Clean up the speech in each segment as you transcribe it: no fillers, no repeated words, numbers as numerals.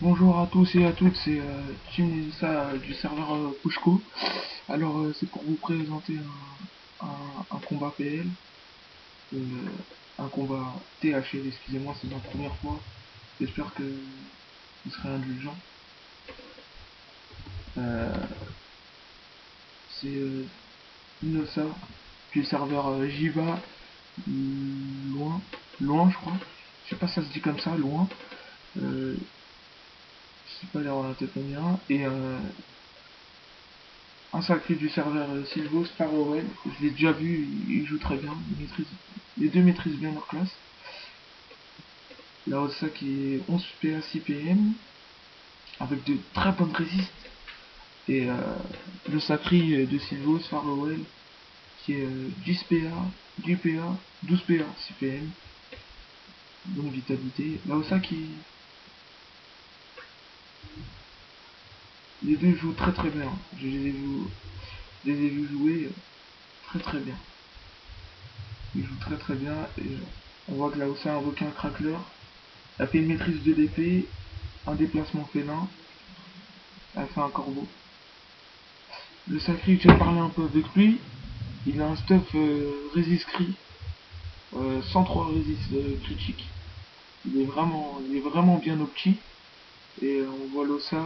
Bonjour à tous et à toutes, c'est Tim Nissa du serveur Pushko. Alors c'est pour vous présenter un combat PL, euh, un combat THL, excusez-moi, c'est ma première fois. J'espère que vous serez indulgents. Euh, c'est Inosa du serveur Jiva, loin, loin je crois. Je sais pas si ça se dit comme ça, loin. Je sais pas l'air en tête combien. Et un sacré du serveur Silvos Farewell, je l'ai déjà vu, il joue très bien, les deux maîtrisent bien leur classe. La Ossa qui est 11 PA 6 PM, avec de très bonnes résistes. Et le sacré de Silvos Farewell qui est 10 PA, 10 PA, 12 PA 6 PM, bonne vitalité. La Ossa qui... Les deux jouent très très bien, je les ai vus jouer très très bien. Ils jouent très très bien et on voit que la Ossa a invoqué un crackler. Elle fait une maîtrise de l'épée, un déplacement félin, elle fait un corbeau. Le sacré, j'ai parlé un peu avec lui, il a un stuff résist-crit, 103 résist critique. Il est vraiment bien opti. Et on voit l'Ossa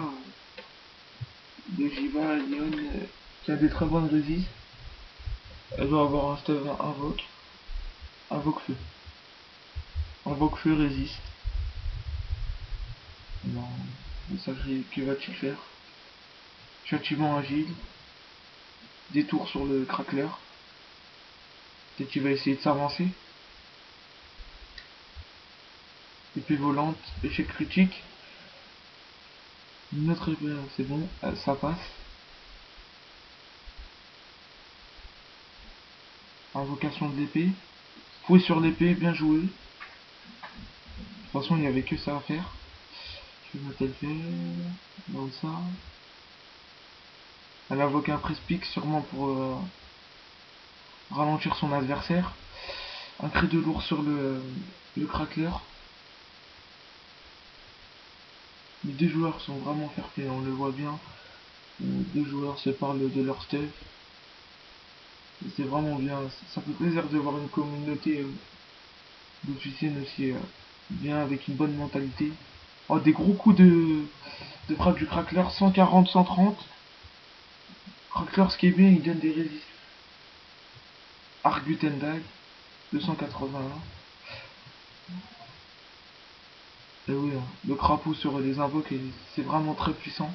de Jiva, Lyon, qui a des très bonnes résistes. Elle doit avoir un stuff invoque, invoque feu. Invoque feu résiste. Non, le sacré, que va-t-il faire? Châtiment agile, détour sur le crackler. Peut-être qu'il va essayer de s'avancer. Épée volante, échec critique. Notre épée, c'est bon, ça passe. Invocation de l'épée. Fouet sur l'épée, bien joué. De toute façon, il n'y avait que ça à faire. Que va-t-elle faire? Dans ça. Elle invoque un press-pick sûrement pour ralentir son adversaire. Un cri de lourd sur le crackler. Les deux joueurs sont vraiment fair-play, on le voit bien. Deux joueurs se parlent de leur stuff. C'est vraiment bien. Ça fait plaisir de voir une communauté d'officiers aussi bien avec une bonne mentalité. Oh, des gros coups de frappe du crackler, 140, 130. Crackler, ce qui est bien, il donne des résist. Argutendag, 281. Et oui, le crapaud sur les invoques, c'est vraiment très puissant.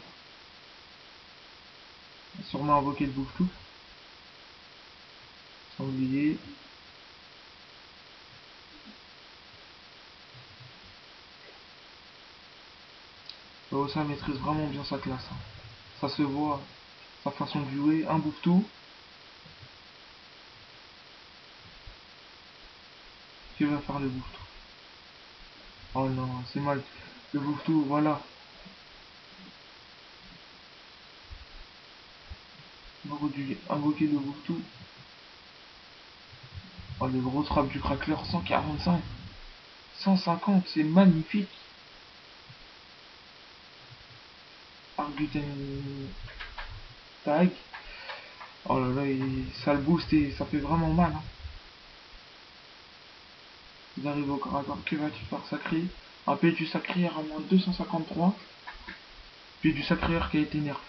Sûrement invoqué le bouffe-tout. Sanglier. Oh, ça maîtrise vraiment bien sa classe, hein. Ça se voit, sa façon de jouer. Un bouffe-tout. Que va faire le bouffe-tout? Oh non, c'est mal. Le bouffe-tout, voilà. Invoquer le bouffe-tout. Oh, les grosses frappes du crackler, 145. 150, c'est magnifique. Arguten Tag. Oh là là, ça le booste et ça fait vraiment mal, hein. Il arrive au corps à corps, que va-tu faire sacré? Un P du sacré à moins 253. P du sacré qui a été nerf.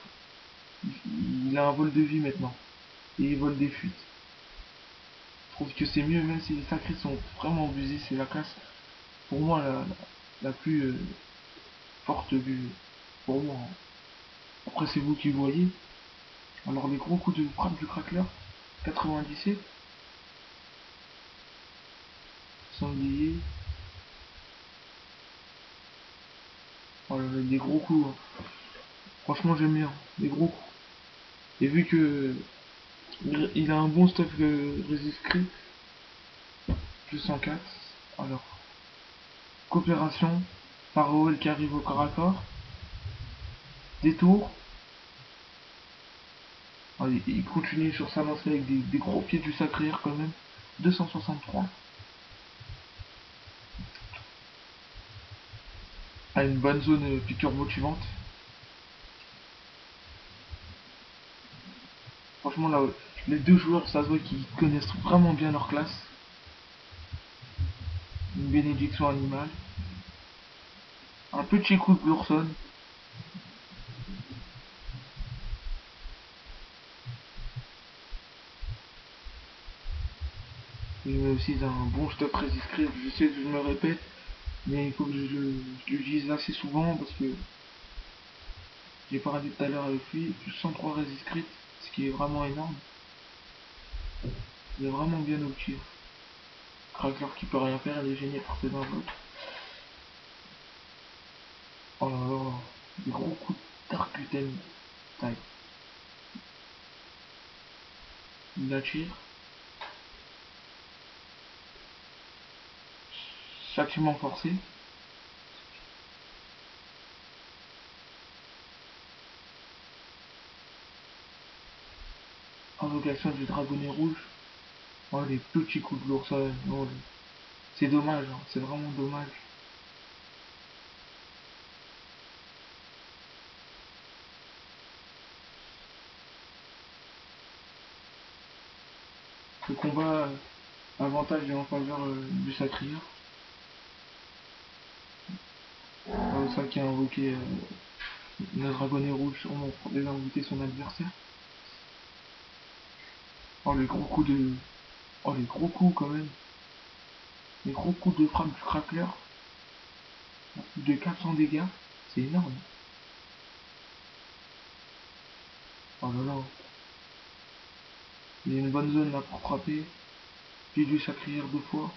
Il a un vol de vie maintenant. Et il vole des fuites. Je trouve que c'est mieux, même si les sacrés sont vraiment abusés, c'est la classe, pour moi, la plus forte du... Pour moi, hein. Après, c'est vous qui voyez. Alors, les gros coups de frappe du crackler, 97, sanglier. Oh là là, des gros coups, hein. Franchement, j'aime bien, des gros coups. Et vu que il a un bon stuff résist crit, plus 104. Alors, coopération, Farewell qui arrive au corps à corps, détour. Ah, il continue sur sa lancée avec des gros pieds du sacré quand même. 263. a une bonne zone piqûre motivante. Franchement là, les deux joueurs, ça se voit qu'ils connaissent vraiment bien leur classe. Une bénédiction animale. Un petit coup de l'ourson. Il met aussi un bon stop résist crit. Je sais que je me répète, mais il faut que je l'utilise assez souvent parce que j'ai parlé tout à l'heure avec lui. Plus 103 résist crit, ce qui est vraiment énorme. Il est vraiment bien au tir. Crackler qui peut rien faire, il est génial pour ses invoques. Oh là là, des gros coups d'arcuten taille. Il la tire. Châtiment forcé. Invocation du dragonnet rouge. Oh les petits coups de l'ourson. Oh, c'est dommage, hein. C'est vraiment dommage. Le combat avantage est en faveur du sacrier. Ça qui a invoqué le dragonnet rouge sûrement pour désinviter son adversaire. Oh les gros coups de. Oh les gros coups quand même. Les gros coups de frappe du crackler. Plus de 400 dégâts. C'est énorme. Oh là là. Il y a une bonne zone là pour frapper. Puis du sacrier deux fois.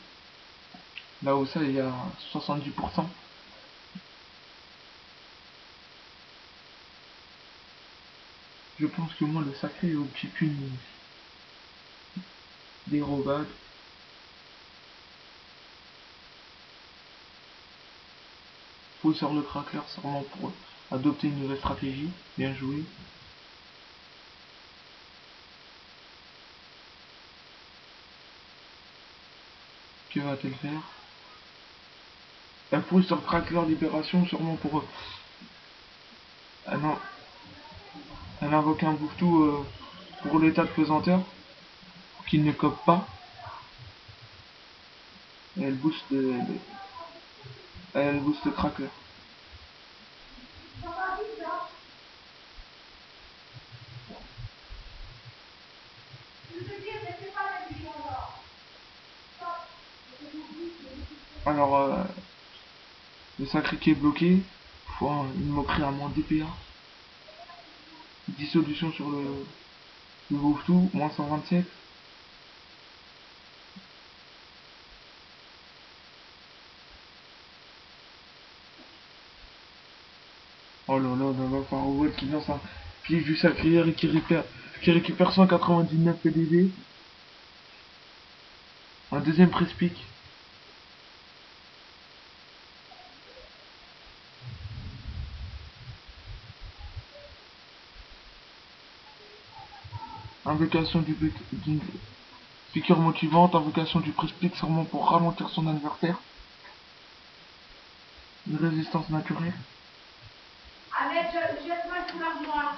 Là où ça il y a 70%. Je pense que moi le sacré occupe une dérobade. Faut sur le crackler sûrement pour adopter une nouvelle stratégie. Bien joué. Que va-t-elle faire? Elle pousse sur crackler libération sûrement pour... Ah non, elle invoque un bouffetou pour l'état de pesanteur. Pour qu'il ne cope pas. Et elle booste le crackler. Alors, le sacré qui est bloqué. Faut une moquerie à moins DPA. Dissolution sur le bouffetou. Moins 127. Oh là là là là, Firewall qui lance un piège du sacré et qui récupère 199 PDV. Un deuxième press-pick. Invocation d'une piqûre motivante. Invocation du press-pick sûrement pour ralentir son adversaire. Une résistance naturelle. Allez, jette-moi sous l'armoire.